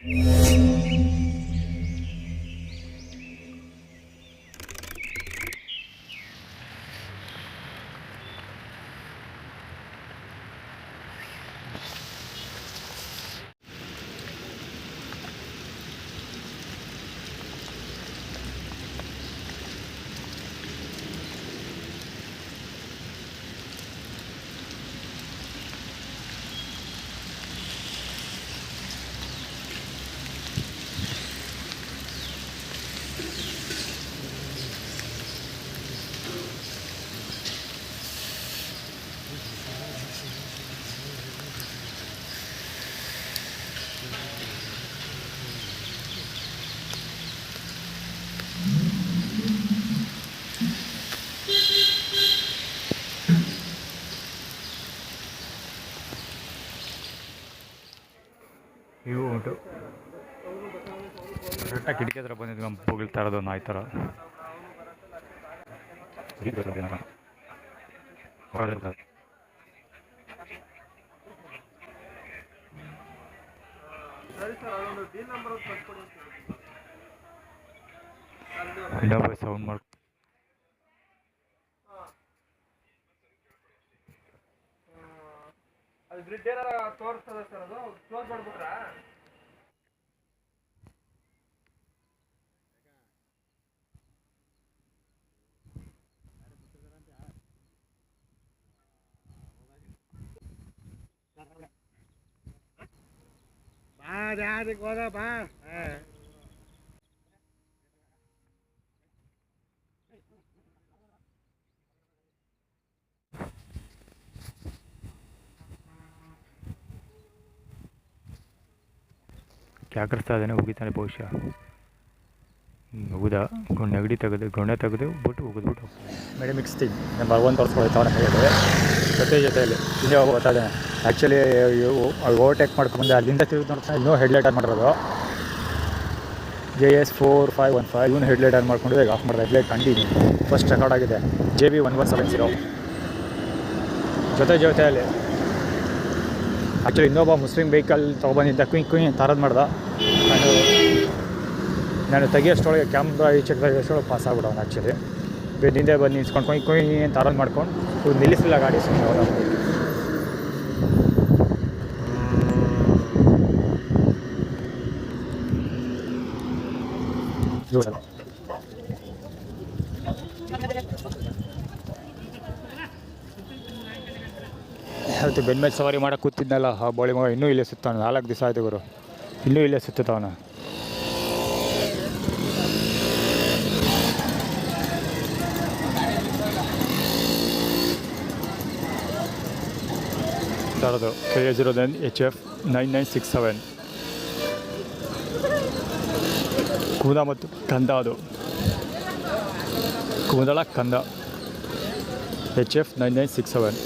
ಇವು ಉಂಟು ಕರೆಕ್ಟಾಗಿ ಕಿಟಕಿ ಹತ್ರ ಬಂದಿದ್ದು ನಮ್ಮ ಹೋಗಿಲ್ತಾ ಇರೋದು ನಾಯಿ ಥರ. ಇನ್ನೊಬ್ಬ ಸೌಂಡ್ ಮಾಡಿ ಅದು ಗ್ರಿಡ್ ಏನಾರ ತೋರಿಸ್ತದೆ ಸರ್, ಅದು ಕ್ಲೋಸ್ ಮಾಡ್ಬಿಟ್ರಾ? ಬಾ ಯಾರಿಗೆ ಹೋದ ಬಾ. ಕ್ಯಾಕರಿಸ್ತಾ ಇದ್ದಾನೆ, ಉಗಿತಾನೆ ಬಹುಶಃ. ಉಗಿದ ನೆಗಡಿ ಗೊಣ್ಣೆ ತೆಗೆದು ಬಿಟ್ಟು ಉಗಿದ್ಬಿಟ್ಟು ಮೇಡಮ್ ಮಿಕ್ಸ್ ಥಿಂಗ್ ನಂಬರ್ 1 ತೋರಿಸ್ಕೊಳ್ತಾ ಅವನ ಜೊತೆಯಲ್ಲಿ ಹಿಂದೆ ಹೋಗಿ ಬರ್ತಾ ಇದ್ದಾನೆ. ಆ್ಯಕ್ಚುಲಿ ಓವರ್ಟೇಕ್ ಮಾಡ್ಕೊಂಡು ಅಲ್ಲಿಂದ ತಿರುಗಿ ನೋಡ್ತಾ ಇನ್ನೂ ಹೆಡ್ಲೈಟ್ ಆನ್ ಮಾಡಿರೋದು. JS4515 ಇವನು ಹೆಡ್ಲೈಟ್ ಆನ್ ಮಾಡ್ಕೊಂಡು ಈಗ ಆಫ್ ಮಾಡಿದೆ. ಹೆಡ್ಲೈಟ್ ಕಂಟಿನ್ಯೂ ಫಸ್ಟ್ ರೆಕಾರ್ಡ್ ಆಗಿದೆ. JB1170 ಜೊತೆಯಲ್ಲಿ. ಆ್ಯಕ್ಚುಲಿ ಇನ್ನೊಬ್ಬ ಮುಸ್ಲಿಮ್ ವೆಹಿಕಲ್ ತೊಗೊಬಂದಿದ್ದ ಕುಯ್ ತಾರದು ಮಾಡ್ದೆ. ನಾನು ತೆಗಿಯೋಷ್ಟೊಳಗೆ ಕ್ಯಾಮ್ರಾ ಚೆಕ್ ತೆಗಿಯೋಷ್ಟೊಳಗೆ ಪಾಸ್ ಆಗ್ಬಿಡೋನು. ಆ್ಯಕ್ಚುಲಿ ಹಿಂದೆ ಬಂದು ನಿಲ್ಸ್ಕೊಂಡು ಕುಯ್ ತಾರದು ಮಾಡ್ಕೊಂಡು ನಿಲ್ಲಿಸಿಲ್ಲ ಗಾಡಿ. ಸುಮ್ಮನೆ ಅವತ್ತು ಬೆನ್ಮೇಲೆ ಸವಾರಿ ಮಾಡೋಕೆ ಕೂತಿದ್ನಲ್ಲ ಆ ಬೋಳಿ ಮಗ ಇನ್ನೂ ಇಲ್ಲೇ ಸುತ್ತಾನ. 4 ದಿವಸ ಆಯ್ತು ಗುರು, ಇನ್ನೂ ಇಲ್ಲೇ ಸುತ್ತವನ. ತರೋದು KA09 HF 9967 ಕೂದ ಮತ್ತು ಕಂದ. ಅದು ಕೂದಲ ಕಂದ HF 9967.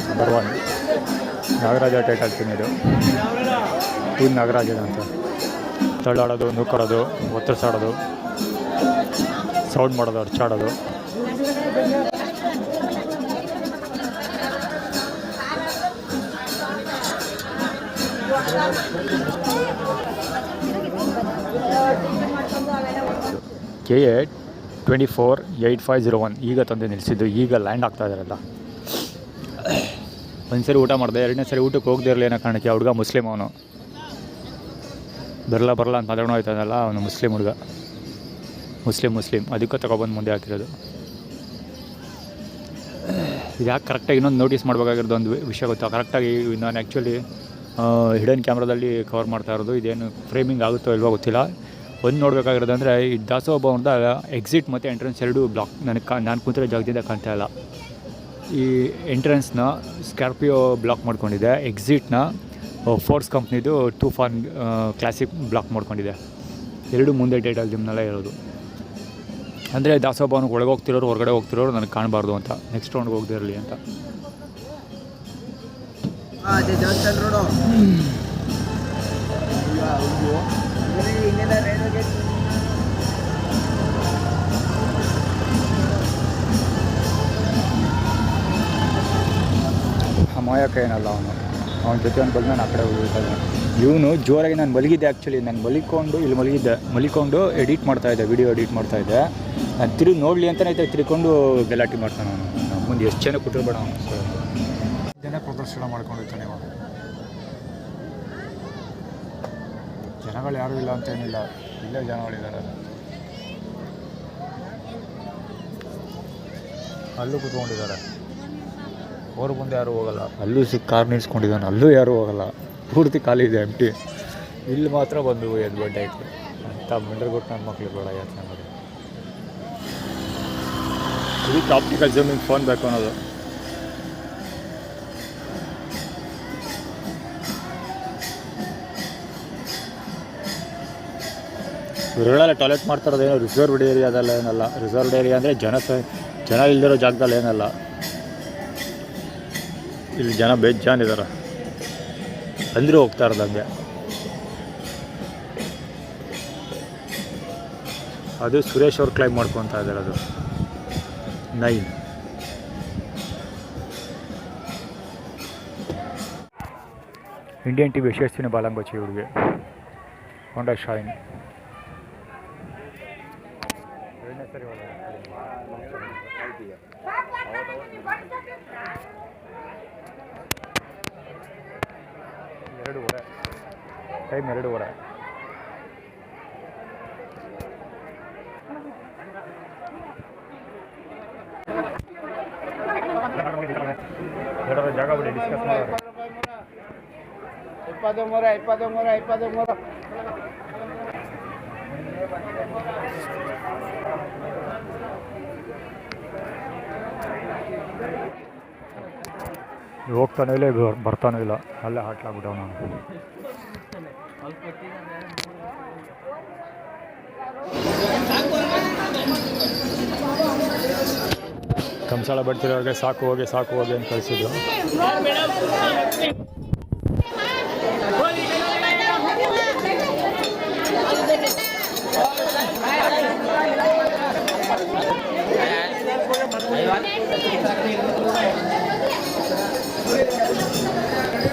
Number 1 Nagaraj title pin ಇದು. ನಾಗರಾಜ ಅಂತ ತಳ್ಳಾಡೋದು, ನೂಕರೋದು, ಒತ್ತರಿಸಾಡೋದು, ಸೌಂಡ್ ಮಾಡೋದು, ಅರ್ಚಾಡೋದು. KA 248501 ಈಗ ತಂದೆ ನಿಲ್ಲಿಸಿದ್ದು. ಈಗ ಲ್ಯಾಂಡ್ ಆಗ್ತಾ ಇದ್ದಾರಲ್ಲ. ಒಂದು ಸರಿ ಊಟ ಮಾಡಿದೆ, 2ನೇ ಸರಿ ಊಟಕ್ಕೆ ಹೋಗದೇ ಇರಲಿ ಅನ್ನೋ ಕಾರಣಕ್ಕೆ. ಹುಡುಗ ಮುಸ್ಲಿಮ್, ಅವನು ಬರಲ್ಲ ಅಂತ ಮಾತಾಡೋ ಆಯ್ತಾನಲ್ಲ, ಅವನು ಮುಸ್ಲಿಮ್ ಹುಡುಗ. ಮುಸ್ಲಿಮ್ ಅದಕ್ಕೆ ತಗೊಬಂದು ಮುಂದೆ ಹಾಕಿರೋದು. ಇದು ಯಾಕೆ ಕರೆಕ್ಟಾಗಿ ಇನ್ನೊಂದು ನೋಟಿಸ್ ಮಾಡಬೇಕಾಗಿರೋದು ಒಂದು ವಿಷಯ ಗೊತ್ತಾ. ಕರೆಕ್ಟಾಗಿ ನಾನು ಆ್ಯಕ್ಚುಲಿ ಹಿಡನ್ ಕ್ಯಾಮ್ರಾದಲ್ಲಿ ಕವರ್ ಮಾಡ್ತಾ ಇರೋದು. ಇದೇನು ಫ್ರೇಮಿಂಗ್ ಆಗುತ್ತೋ ಇಲ್ವೋ ಗೊತ್ತಿಲ್ಲ. ಒಂದು ನೋಡಬೇಕಾಗಿರೋದು ಅಂದರೆ ಈ ದಾಸೋಹಭವನದ ಎಕ್ಸಿಟ್ ಮತ್ತು ಎಂಟ್ರೆನ್ಸ್ ಎರಡೂ ಬ್ಲಾಕ್. ನಾನು ಕೂತಿರೋ ಜಾಗದಿಂದ ಕಾಣ್ತಾ ಇಲ್ಲ. ಈ ಎಂಟ್ರೆನ್ಸ್ನ ಸ್ಕಾರ್ಪಿಯೋ ಬ್ಲಾಕ್ ಮಾಡ್ಕೊಂಡಿದೆ, ಎಕ್ಸಿಟ್ನ ಫೋರ್ಸ್ ಕಂಪ್ನಿದು ಟೂಫಾನ್ ಕ್ಲಾಸಿಕ್ ಬ್ಲಾಕ್ ಮಾಡ್ಕೊಂಡಿದೆ. ಎರಡು ಮುಂದೆ ಟೈಟಲ್ ಜಿಮ್ನಲ್ಲೇ ಇರೋದು. ಅಂದರೆ ದಾಸೋಹಭವನಕ್ಕೆ ಒಳಗೆ ಹೋಗ್ತಿರೋರು ಹೊರಗಡೆ ಹೋಗ್ತಿರೋರು ನನಗೆ ಕಾಣಬಾರ್ದು ಅಂತ, ನೆಕ್ಸ್ಟ್ ರೌಂಡ್ಗೆ ಹೋಗದಿರಲಿ ಅಂತ. ಅದೇ ದೇವಸ್ಥಾನ ರೋಡು ಅಮಾಯಕ ಏನಲ್ಲ ಅವನ ಜೊತೆ ಒಂದು ಬಂದು ನಾನು ಆ ಕಡೆ ಹೋಗಿರ್ತಾನೆ. ಇವನು ಜೋರಾಗಿ ನಾನು ಮಲಗಿದ್ದೆ, ಆ್ಯಕ್ಚುಲಿ ನಾನು ಇಲ್ಲಿ ಮಲಿಕೊಂಡು ಎಡಿಟ್ ಮಾಡ್ತಾಯಿದ್ದೆ, ವಿಡಿಯೋ ಎಡಿಟ್ ಮಾಡ್ತಾಯಿದ್ದೆ. ನಾನು ತಿರುಗಿ ನೋಡಲಿ ಅಂತಲೇ ತಿರ್ಕೊಂಡು ಗಲಾಟೆ ಮಾಡ್ತಾನೆ ಅವನು. ನಮ್ಮ ಮುಂದೆ ಎಷ್ಟು ಜನ ಕೂತಿರ್ಬೇಡ ಅವನು. ಸೊ ಜನ ಪ್ರದರ್ಶನ ಮಾಡ್ಕೊಂಡಿರ್ತಾನೆ ಇವಾಗ. ಜನಗಳು ಯಾರೂ ಇಲ್ಲ ಅಂತೇನಿಲ್ಲ, ಇಲ್ಲೇ ಜನಗಳಿದ್ದಾರೆ. ಅಲ್ಲೂ ಕೂತ್ಕೊಂಡಿದ್ದಾರೆ, ಅವ್ರ ಮುಂದೆ ಯಾರೂ ಹೋಗಲ್ಲ. ಅಲ್ಲೂ ಕಾರ್ ನಿಲ್ಸ್ಕೊಂಡಿದ್ದಾನೆ, ಅಲ್ಲೂ ಯಾರೂ ಹೋಗಲ್ಲ, ಪೂರ್ತಿ ಖಾಲಿ ಇದೆ ಎಂಟಿ. ಇಲ್ಲಿ ಮಾತ್ರ ಬಂದು ಎದ್ದು ಬಡ್ಡೆ ಆಯಿತು ಅಂತ ಮಿಂಡ್ರಗೊಟ್ಟು ನನ್ನ ಮಕ್ಳಿಗೆ ಬೇಡ ಯಾಕೆ ನೋಡಿ. ಇದಕ್ಕೆ ಆಪ್ಟಿಕಲ್ ಜೂಮಿಂಗ್ ಫೋನ್ ಬೇಕು ಅನ್ನೋದು. ಇವ್ರುಗಳೆಲ್ಲ ಟಾಯ್ಲೆಟ್ ಮಾಡ್ತಾರೋದೇನೋ ರಿಸರ್ವ್ಡ್ ಏರಿಯಾದಲ್ಲ ಏನಲ್ಲ. ರಿಸರ್ವ್ಡ್ ಏರಿಯಾ ಅಂದರೆ ಜನ ಇಲ್ದಿರೋ ಜಾಗದಲ್ಲಿ ಏನಲ್ಲ. ಇಲ್ಲಿ ಜನ ಬೇಜಾನಿದ್ದಾರೆ, ಅಂದರೂ ಹೋಗ್ತಾ ಇರೋದಂಗೆ. ಅದು ಸುರೇಶ್ ಅವ್ರು ಕ್ಲೈಮ್ ಮಾಡ್ಕೊತಾ ಇದ್ದಾರೆ. ಅದು 9 ಇಂಡಿಯನ್ ಟಿವಿ ಯಶಸ್ವಿನಿ ಬಾಲಂಬಚಿ ಇವ್ರಿಗೆ ಹೋಂಡಾ ಶೈನ್. ಟೈಮ್ 2:15. ಜಾಗ ಬಿಡಿ ಡಿಸ್ಕಸ್ ಮಾಡೋದು. 23 ಹೋಗ್ತಾನೂ ಇಲ್ಲ, ಬರ್ತಾನೂ ಇಲ್ಲ, ಅಲ್ಲೇ ಹಾಕ್ಲಾಗ್ಬಿಟ್ಟವ ನಾನು. ಕಂಸಾಳ ಬಡ್ತಿರೋರಿಗೆ ಸಾಕು ಹೋಗಿ ಅಂತ ಕಳಿಸಿದ್ದು.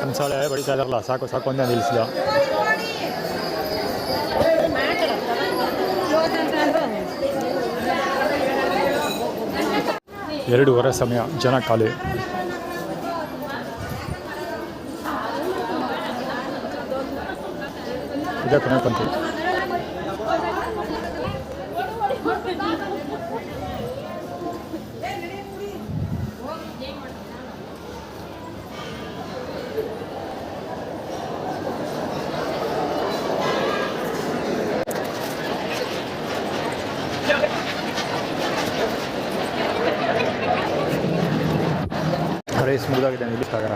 ಕಂಸಾಳೆ ಬಡಿತಾ ಇದಾರಲ್ಲ, ಸಾಕು ಒಂದೇ ನಿಲ್ಲಿಸಿದ. 2:15 ಸಮಯ, ಜನ ಖಾಲಿ. ಇದೇ ಕೊನೆ ಪಂಕ್ತಿ. ರೇಸ್ ಮುಗಿದಾಗಿದೆ, ನಿಲ್ಲಿಸ್ತಾಗಾರ.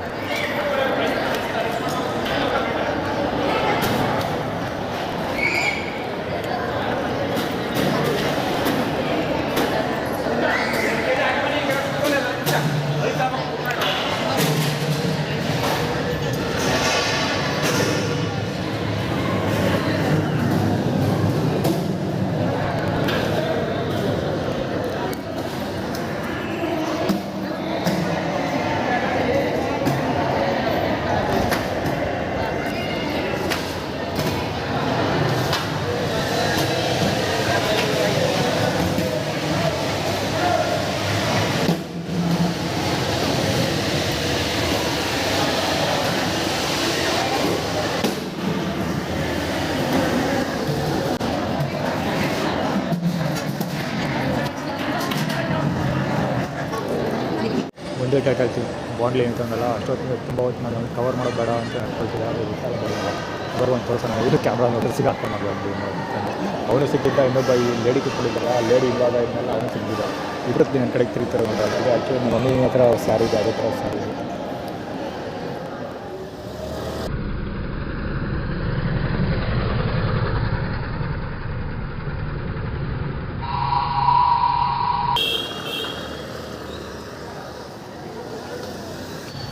ಒಂದೇ ಕೇಳ್ತೀವಿ ಬಾಂಡ್ಲಿ ಅಂತಂದಲ್ಲ, ಅಷ್ಟೊತ್ತಿಗೆ ತುಂಬ ಹೊತ್ತು ನಾನು ಕವರ್ ಮಾಡೋದು ಬೇಡ ಅಂತ ಹೇಳ್ತಿದ್ದೆ. ಅದು ವಿಚಾರ ಬರುವಂಥ ಪರ್ಸನ್ ಇದು ಕ್ಯಾಮ್ರಾ ನೋಡಿದ್ರೆ ಸಿಗಾಕೊಂಡು ಅವನು ಸಿಕ್ಕಿದ್ದ. ಇನ್ನೊಬ್ಬ ಈ ಲೇಡಿ ಕೂತ್ಕೊಂಡಿದ್ದಲ್ಲ, ಆ ಲೇಡಿ ಇಲ್ಲದ ಇದನ್ನೆಲ್ಲ ಅವನು ಸಿಕ್ಕಿದ್ದ. ಇಬ್ಬರದ್ದು ನನ್ನ ಕಡೆಗೆ ತಿರುಗ್ತಾರೆ ಅಂತ. ಆ್ಯಕ್ಚುಲಿ ನಮ್ಮ ಮಮ್ಮಿ ಹತ್ರ ಸ್ಯಾರಿ ಇದೆ, ಅದೇ ಥರ ಸ್ಯಾರಿ ಇದೆ.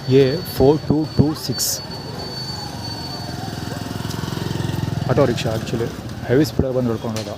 A4226 auto rickshaw actually heavy ಸ್ಪೀಡಲ್ಲಿ ಬಂದು ಹೊಡ್ಕೊಂಡು ಹೋದ.